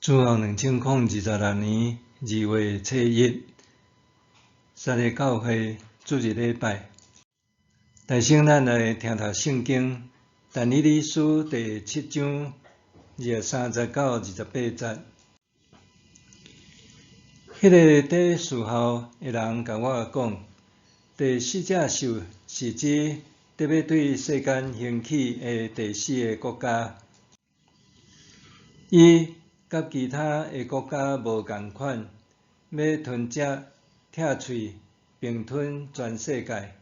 自从2026年2月初1，三个教会主日礼拜，大圣咱来听读圣经，但以理书第7章39、28节。迄个在事后的人甲我讲，第四只兽是指特别对世间兴起的第四个国家，伊甲其他的国家无共款，要吞食、拆喙，并吞全世界。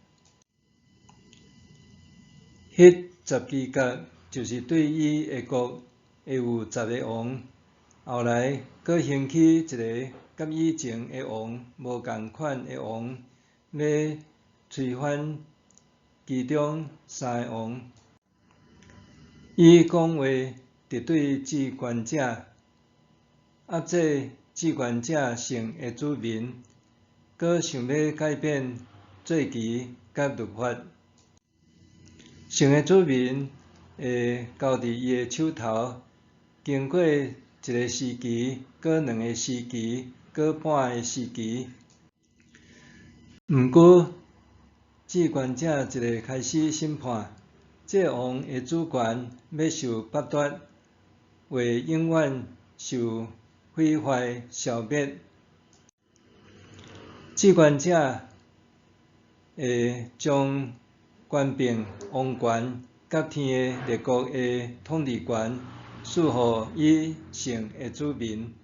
迄10支角就是对伊的国会有10个王，后来阁兴起一个甲以前的王无共款的王，要推翻其中3个王。伊讲话敌对至权者，压制至权者性的子民，阁想要改变罪期甲律法。性的子民会交伫伊的手头，经过一个时期，阁2个时期，阁半个时期。毋久，至权者一个开始审判，这王的主权要受剥夺，会永远受毁坏消灭。至权者会将权柄、王权甲天的列国的统治权赐予伊性的子民。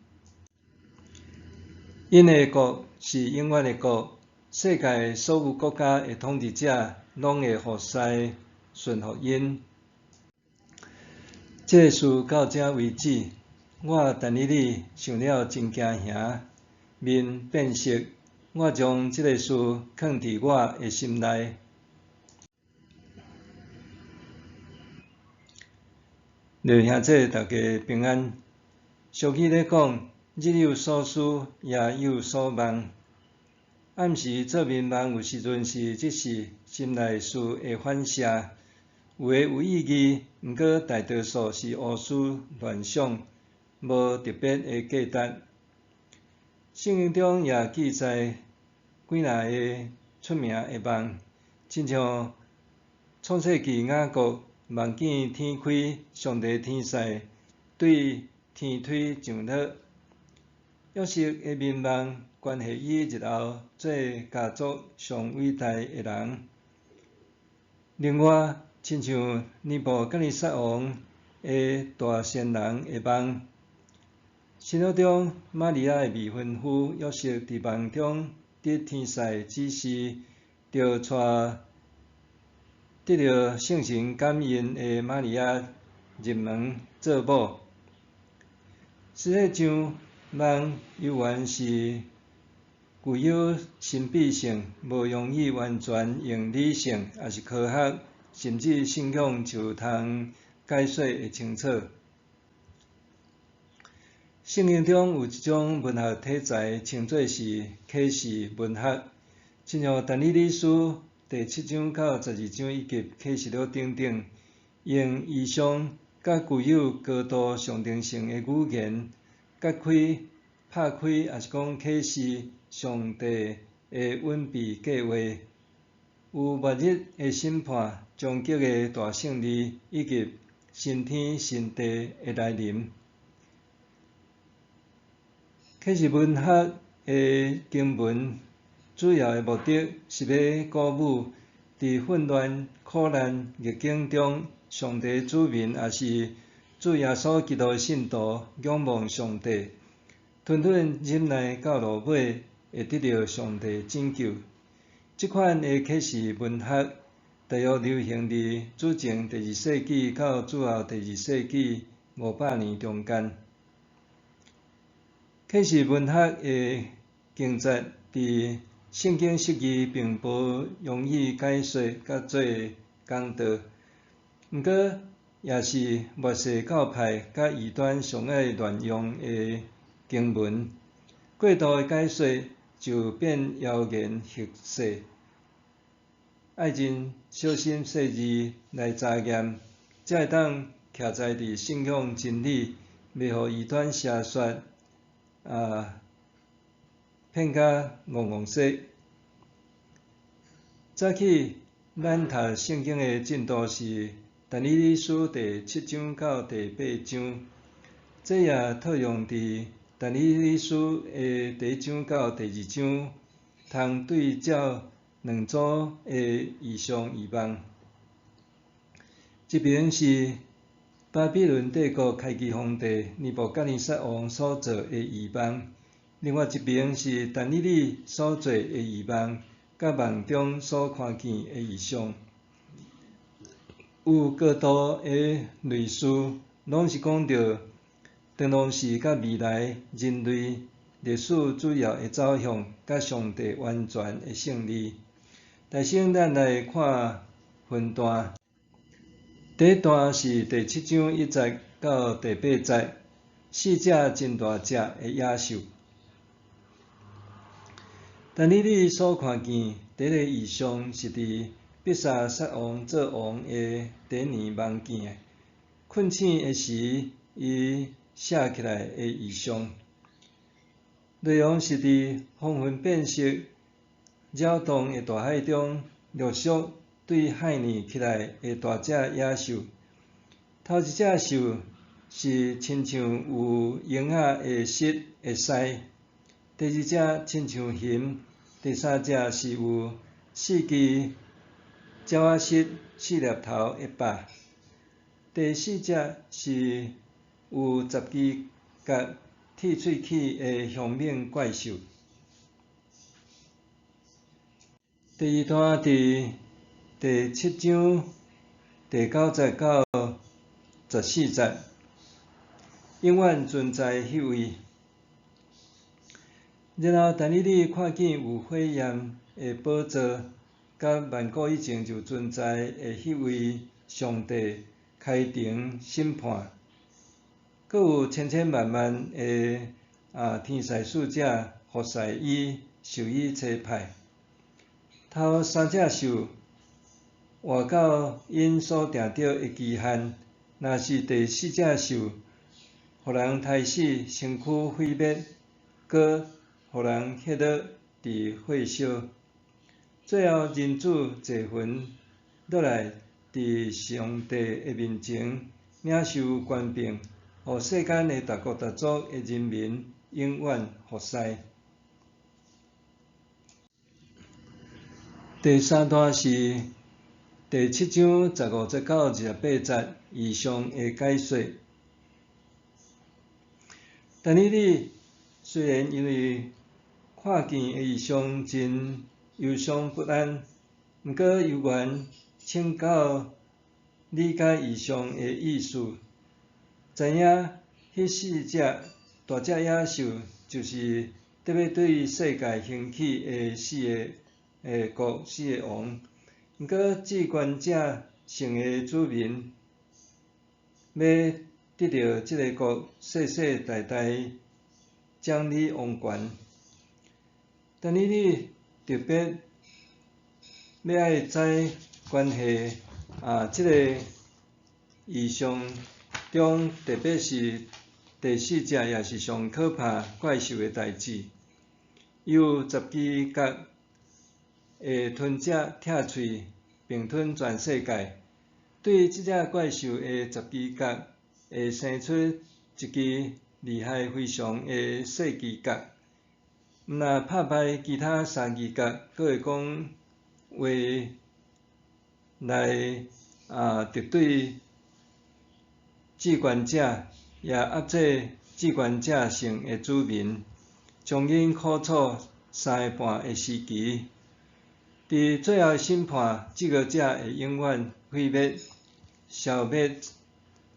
因的国是永远的国，世界所有国家的统治者拢会服侍顺服因。这事到这为止，我但以理想了真惊吓，面变色。我将这个事藏伫我的心内。弟兄姊妹，大家平安。俗语咧讲，日有所思，夜有所梦。暗时做眠梦，有时阵是即时心内事的反射，有诶有意义，毋过大多数是胡思乱想，无特别的价值。圣经中也记载几若个出名的梦，亲像创世纪雅各梦见天开，上帝天使对天推上落。约瑟的眠梦关系伊日后做家族上伟大的人。另外，亲像尼布甲尼撒王的大仙人的梦。新约中，玛利亚的未婚夫约瑟伫梦中得天使指示，着得到圣神感应的玛利亚入门做某。实际上，梦犹原是具有神秘性，无容易完全用理性也是科学，甚至信仰就通解说会清楚。圣经中有一种文学体裁，称作是启示文学，亲像但以理书第7章到12章以及启示录等等，用异象甲具有高度象征性的语言，揭开、拍开，也是讲启示上帝的隐秘计划，有末日的审判、终极的大胜利，以及新天新地的来临。启示文学的经文主要的目的是要鼓舞伫混乱、苦难、逆境中，上帝子民也是主耶稣基督的信徒，仰望上帝，吞忍耐到落尾，会得到上帝拯救。这款的启示文学大约流行伫主前第2世纪到主后第2世纪500年中间。启示文学的经节伫圣经释义并无容易解说甲做讲道，毋过也是末世教派甲异端上爱乱用的经文。过度的解说就变妖言惑煞，爱真小心细致来查验，才会当徛在伫信仰真理袂互异端邪说骗甲戆戆说。早起咱读圣经的进度是但以理书第7章到第8章，这也套用伫但以理书的第1章到第2章，通对照两组的异象异梦。一边是巴比伦帝国开基皇帝尼布甲尼撒王所做的异梦，另外一边是但以理所做的异梦，甲梦中所看见的异象。有高度的类似，拢是讲到长隆时甲未来人类历史主要的走向，甲上帝完全的胜利。但先咱来看分段。第一段是第7章1节到第8节，4只真大只的野兽。但以理所看见第一个异象是伫伯沙撒王做王的第一年梦见的，困醒的时伊写起来的异象。内容是伫风云变色、扰动的大海中，陆续对海面起来的大只野兽。头一只兽是亲像有鹰仔的翅的鳃，第二只亲像熊，第三只是有4支鸟仔翅、4粒头的翅，第四只是有10支角、铁喙齿的凶猛怪兽。第二段伫第7章第9节到14节，永远存在迄位。然后但以理看见有火焰的宝座，甲万古以前就存在的迄位上帝开庭审判，阁有千千万万的天使使者服侍伊，受伊差派。头3只兽活到因所定着的期限，若是第4只兽，互人杀死，身躯毁灭，阁互人歇落伫火烧。最后人子坐魂落来伫上帝的面前，领受权柄，互世间的逐国逐族的人民永远服侍。第3段是第7章15节到28节异象的解说。但以理虽然因为看见的异象真忧伤不安，毋过犹原请教理解异象的意思，知影迄4只大只野兽就是特别对世界兴起的4个国、4个王。毋过至权者性的子民要得到即个国世世代代掌理王权。但以理特别要爱知关系即个异象中，特别是第4只也是上可怕怪兽的代志。伊有10支角，会吞食拆喙，并吞全世界。对即只怪兽的10支角，会生出一支厉害非常的细支角。毋若拍败其他3支角，阁会讲话来敌对至权者，也压制至权者性的子民，将因苦楚3个半的时期。伫最后审判，制恶者会永远毁灭、消灭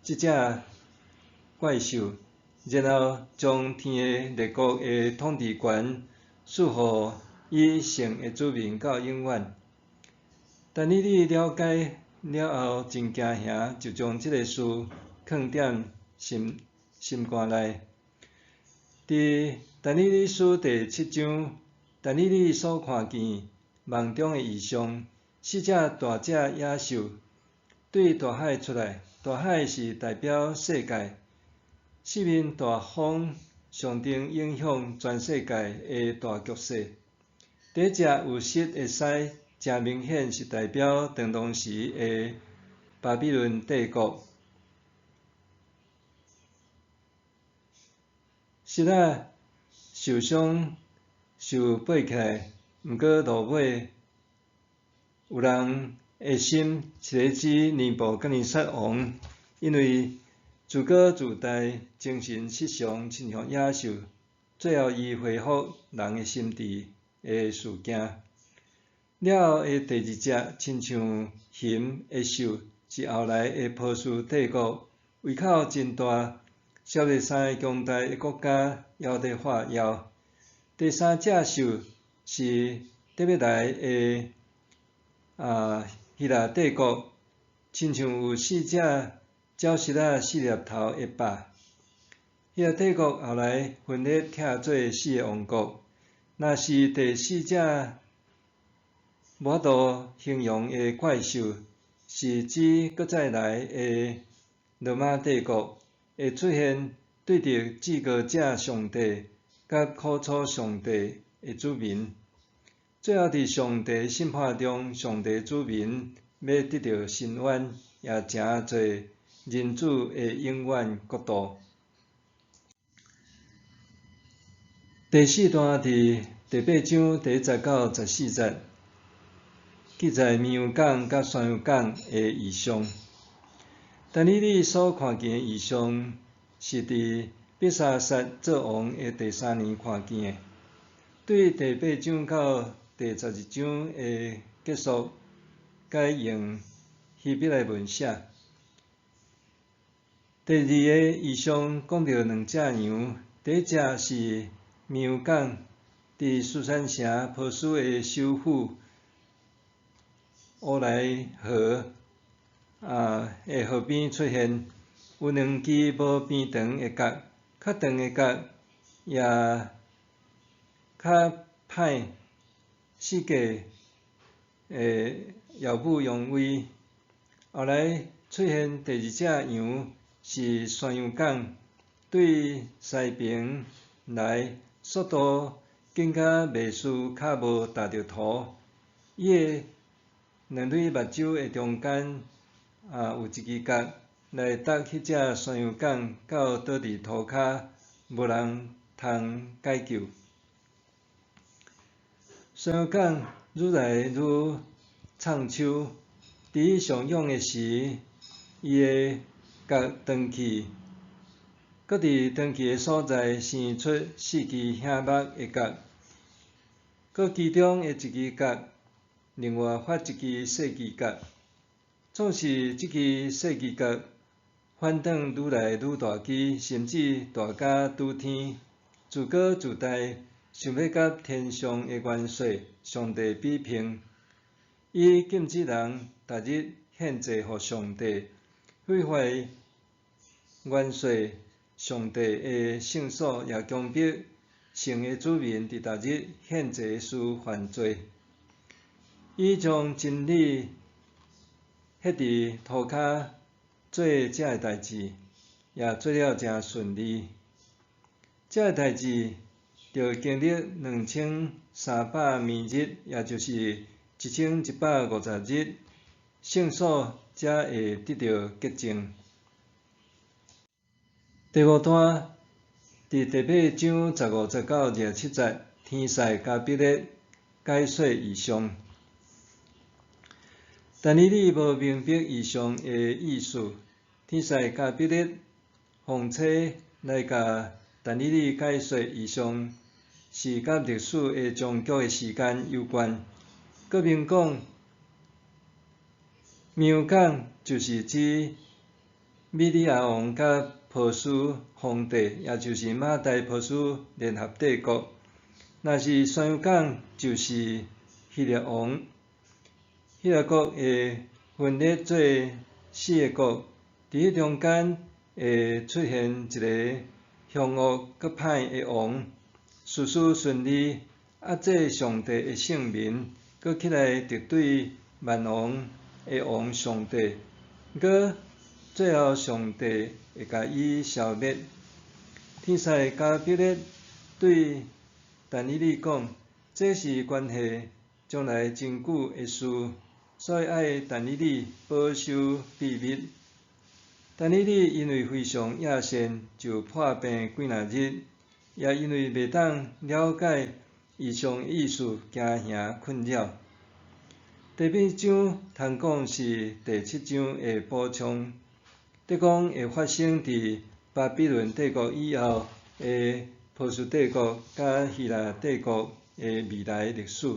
即只怪兽，然后将天的列国的统治权赐予伊圣的子民到永远。但以理了解了后真惊吓，就将即个事藏踮心肝内。伫但以理书第7章，但以理所看见梦中的异象，4只大只野兽对大海出来，大海是代表世界。四面大风象征影响全世界的大局势。第一只有翼会使真明显是代表长当时的巴比伦帝国。翼仔受伤受爬起来，毋过落尾有人的心是指尼布甲尼撒王，因为自高自大、精神失常、亲像野兽，最后伊恢复人的心智的事件。了后的第二只，亲像熊的兽，是后来的波斯帝国胃口真大、超越3个强大的国家妖在化妖。第三只兽是特别来的希腊帝国，亲像有4只鸟翼仔4粒头的霸。希腊帝国后来分裂拆做4个王国。若是第4只无法度形容的怪兽，是指搁再来的罗马帝国会出现对着至高者上帝甲苦楚上帝的子民。最后伫上帝审判中，上帝子民要得到伸冤，也诚侪人子的永远国度。第4段伫第8章第10到14节，记载绵羊港甲山羊港的异象。但你所看见的异象，是伫伯沙撒做王的第3年看见的。对第8章到第12章的结束，改用希伯来文写。第2个异象讲到2只羊，第一只是绵羊港，伫苏珊城波斯的首府乌来河的河边出现，有2支无边长的角，较长的角也较歹世界耀武扬威。后来出现第2只羊，是山羊港，对西边来，速度紧甲袂输脚无踏着土。伊的2对目睭的中间有一支角来搭迄只山羊港到倒伫涂骹，无人通解救。山羊港愈来愈苍手，伫伊上勇的时，伊的角长去，搁伫长去的所在生出4支响目的角，搁其中的1支角另外发1支细支角，总是即支细支角反转愈来愈大支，甚至大甲拄天，自高自大，想要甲天上的元帅上帝比拼。伊禁止人逐日献祭予上帝，毁坏元帅上帝的圣所，也强迫神的子民伫逐日献祭的事犯罪。伊将真理刻伫涂骹做这个代志，也做了诚顺利。这个代志着经历2300暝日，也就是1150日，圣所才会得到洁净。第5段伫第8章15节到27节，天使加比勒解说异象。但你无明白异象的意思，天使加比勒奉差来甲但以理解说异象，是甲历史的终局的时间有关。佫明讲，绵羊港就是指米利亚王甲波斯皇帝，也就是马代波斯联合帝国。若是山羊港，就是希腊王。希腊国会分裂做4个国，伫迄中间会出现一个凶恶佮歹的王，事事顺利，压制上帝的圣民，佮起来敌对万王的王上帝，佮最后上帝会甲伊消灭。天使加比勒对但以理讲，这是关系将来真久的事，所以爱但以理保守秘密。但以理因为非常野心，就破病几若日，也因为袂当了解异象的意思，惊吓困扰。第八章通讲是第7章的补充，得讲会发生伫巴比伦帝国以后的波斯帝国甲希腊帝国的未来历史。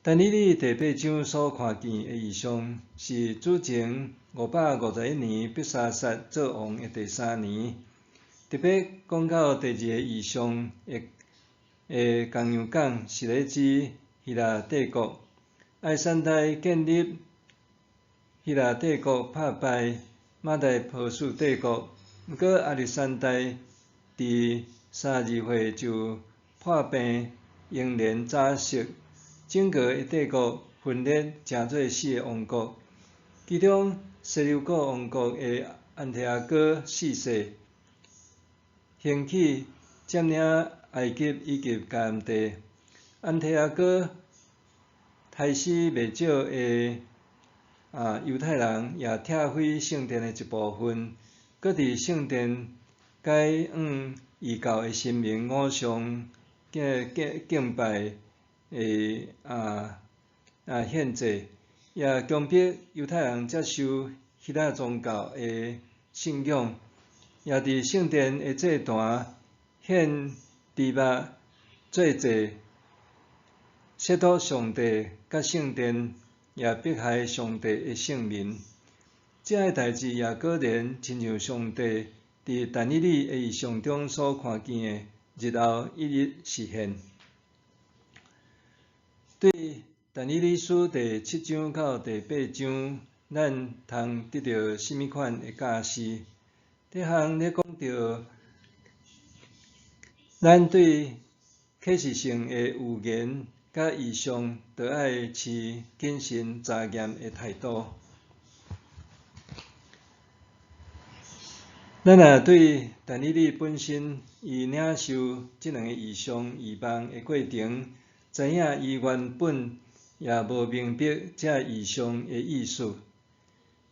但以理第8章所看见的异象，是主前551年伯沙撒做王的第3年，特别讲到第2个异象的同样讲是咧指希腊帝国。爱山大建立希腊帝国，打败马代波斯帝国。不过亚历山大伫32岁就破病英年早逝，整个的帝国分裂成做4个王国，其中塞琉古王国的安提阿哥4世兴起，占领埃及以及迦南地。安提阿哥杀死袂少的犹太人，也拆毁圣殿的一部分，搁伫圣殿改往异教的神明偶像敬拜献祭，也强迫犹太人接受希腊宗教的信仰，也伫圣殿的祭坛献猪肉做祭，亵渎上帝甲圣殿，也迫害上帝的圣民。这个代志也果然亲像上帝伫但以理的异象中所看见的，日后一一实现。对但以理书第7章到第8章，咱通得到甚物款的教示？这项咧讲到，咱对启示性的预言甲异象，都爱持谨慎查验的态度。咱也对但以理本身伊领受这2个异象异梦的过程，知影伊原本也无明白这异象的意思。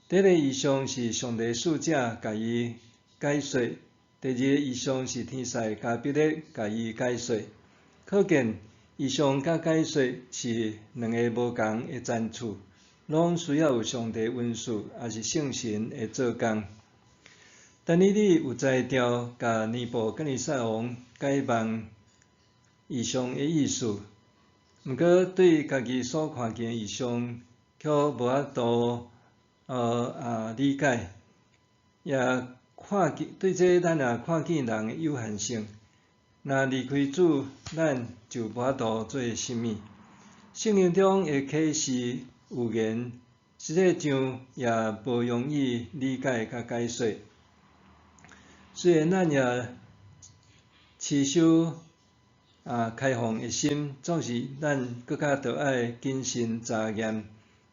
第一个异象是上帝使者甲伊解说，第2个异象是天使加比勒甲伊解说。可见异象甲解说是2个无同的层次，拢需要有上帝恩赐，也是圣神的做工。但以理有才调，甲尼布甲尼撒王解梦异象的意思，毋过对家己所看见的异象，却无法度理解，也看见对这咱也看见人的有限性。若离开主，咱就无法度做甚物。圣经中的启示预言，实际上也无容易理解甲解说。虽然咱也持守开放的心，总是咱搁较着爱谨慎查验，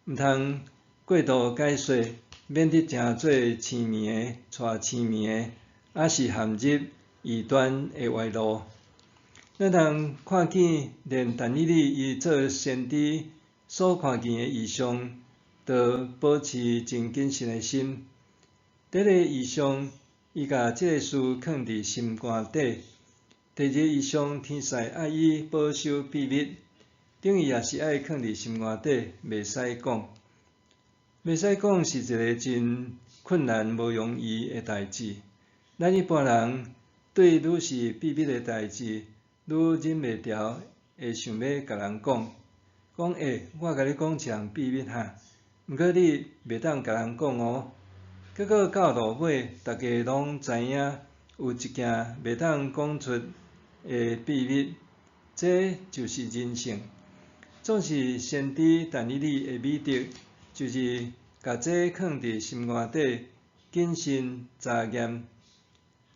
毋通过度解说，免得成做青迷带青迷，也是陷入异端的歪路。咱通看见，连但以理伊做先知所看见的异象，都保持真谨慎的心。第一个异象，伊甲这个事藏伫心肝底；第2个异象，天使爱伊保守秘密，等于也是爱藏伫心肝底，袂使讲。袂使讲是一个真困难、无容易的代志。咱一般人对愈是秘密的代志，愈忍袂住，会想要甲人讲，我甲你讲一项秘密哈，毋过你袂当甲人讲哦。结果到落尾，大家拢知影有一件袂当讲出的秘密，这就是人性。总是先知但以理的美德，就是甲这藏伫心肝底，谨慎查验，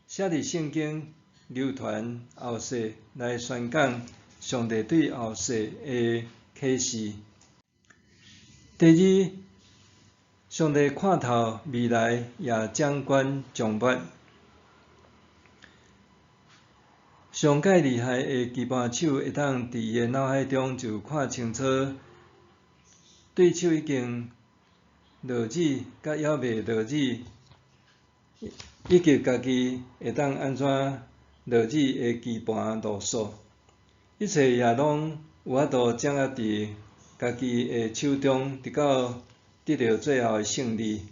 写伫圣经流传后世，来宣讲上帝对后世的启示。第2，上帝看透未来，也掌管将末。上介厉害的棋盘手会当伫伊的脑海中就看清楚对手已经落子甲还未落子，以及家己会当安怎落子的棋盘路数，一切也拢有法度掌握伫家己的手中，直到得到最后的胜利。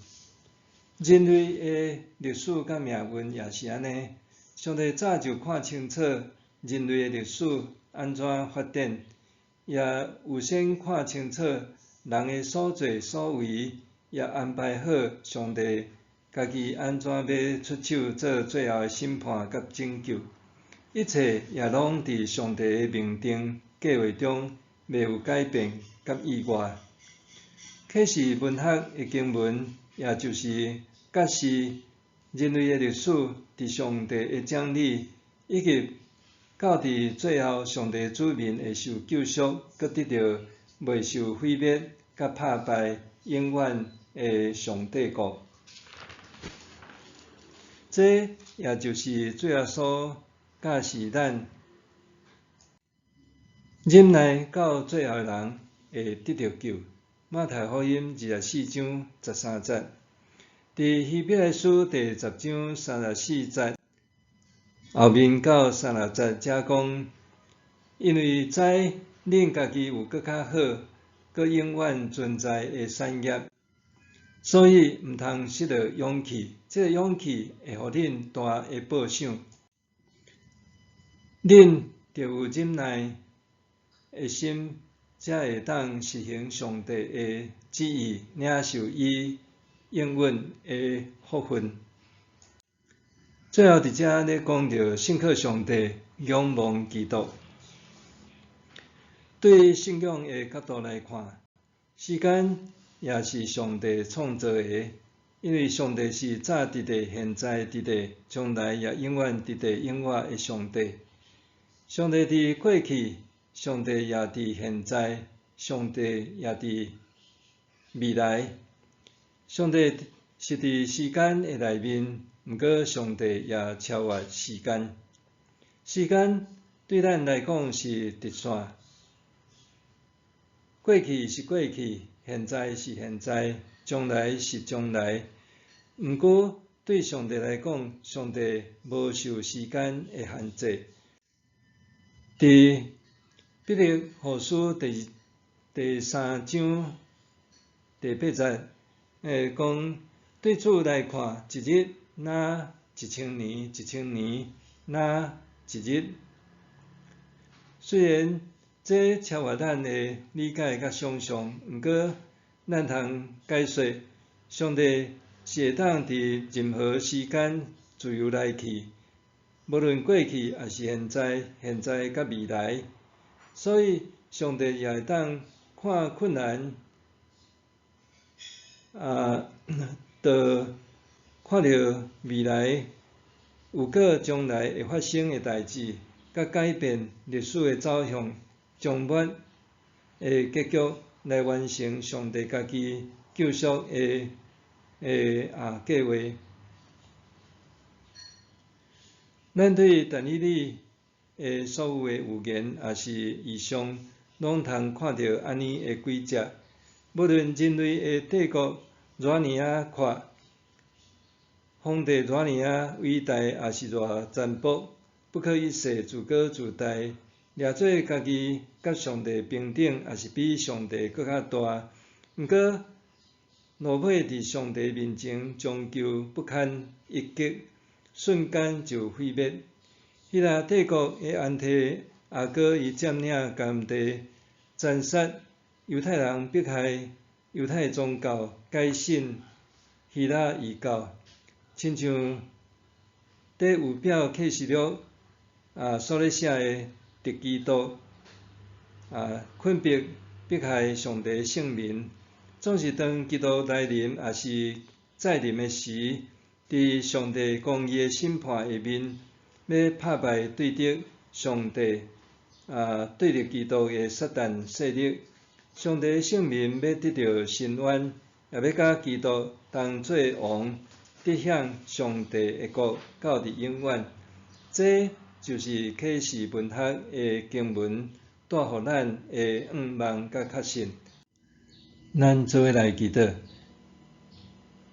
人类的历史甲命运也是安尼。上帝早就看清楚人类的历史安怎发展，也有先看清楚人的所作所为，也安排好上帝家己安怎要出手做最后的审判甲拯救。一切也拢伫上帝的命定计划中，袂有改变甲意外。启示文学的经文，也就是揭示人类的历史伫上帝的掌理，以及到伫最后上帝子民会受救赎，搁得到袂受毁灭甲打败永远的上帝国。这也就是主耶稣揭示咱忍耐到最后的人会得到救。马太福音24章13节，伫希伯来书第10章34节后面到30节，则讲，因为知恁家己有搁较好、搁永远存在的产业，所以毋通失了勇气。这个勇气会互恁大的报赏。恁着有忍耐的心，才会当实行上帝的旨意，领受伊永远的福分。最后伫遮咧讲到信靠上帝，仰望基督。对信仰的角度来看，时间也是上帝创造的，因为上帝是早伫地、现在伫地、将来也永远伫地永远的上帝。上帝伫过去，上帝也伫现在，上帝也伫未来。上帝是伫时间的内面，毋过上帝也超越时间。时间对咱来讲是直线，过去是过去，现在是现在，将来是将来。毋过对上帝来讲，上帝无受时间的限制。伫彼得后书第3章第8节，讲对主来看，一日若1000年，1000年若一日。虽然这超越咱的理解甲想象，毋过咱通解说，上帝是会当伫任何时间自由来去。无论过去也是现在，现在甲未来，所以上帝也会当看困难，就看到未来有个将来会发生的代志，甲改变历史的走向，将末的结局来完成上帝家己救赎的计划。咱对但以理的所有的预言也是异象，拢通看到安尼的轨迹。无论人类的帝国偌尔阔，皇帝偌尔伟大，也是偌残暴，不可一世，自高自大，掠做家己甲上帝平等，也是比上帝搁较大。毋过，落尾伫上帝面前，终究不堪一击。瞬间就毁灭。希腊帝国的安提阿哥伊占领甘地，斩杀犹太人，迫害犹太宗教，改信希腊异教，亲像伫有表启示录所咧写的敌基督困迫迫害上帝圣民，总是当基督来临，也是再临的时。伫上帝公义的审判下面，要打败对敌上帝对敌基督的撒旦势力。上帝的圣民要得到伸冤，也要甲基督同做王，得享上帝的国，到伫永远。这就是启示文学的经文，带互咱的望甲确信。咱做伙来祈祷，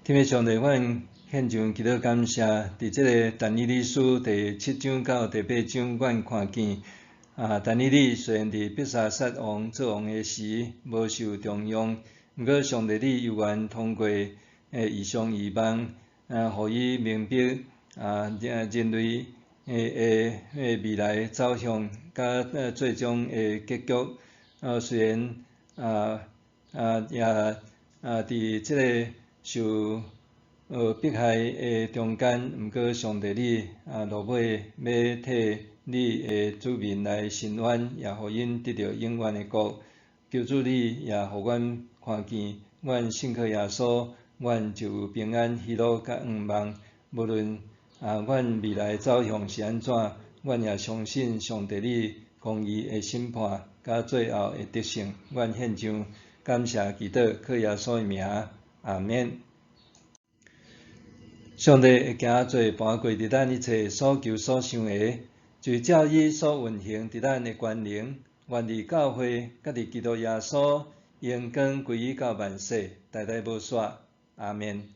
天父上帝，阮献上祈祷感谢，伫即个但以理书第7章到第8章，阮看见但以理虽然伫伯沙撒王做王的时无受重用，毋过上帝你犹原通过异象异梦，互伊明白人类的未来走向，甲最终的结局。虽然也伫即个受迫害的中间，毋过上帝你落尾要替你的子民来伸冤，也互因得到永远的国。求主你也互阮看见，阮信靠耶稣，阮就有平安、喜乐甲望。无论阮未来走向是安怎，阮也相信上帝你公义的审判，甲最后的得胜。阮献上感谢祈祷，靠耶稣的名，阿免。上帝会行做伴过伫咱一切所求所想的，就是照伊所运行伫咱的权能，愿伫教会，甲伫基督耶稣，荣光归于到万世，代代无煞，阿免。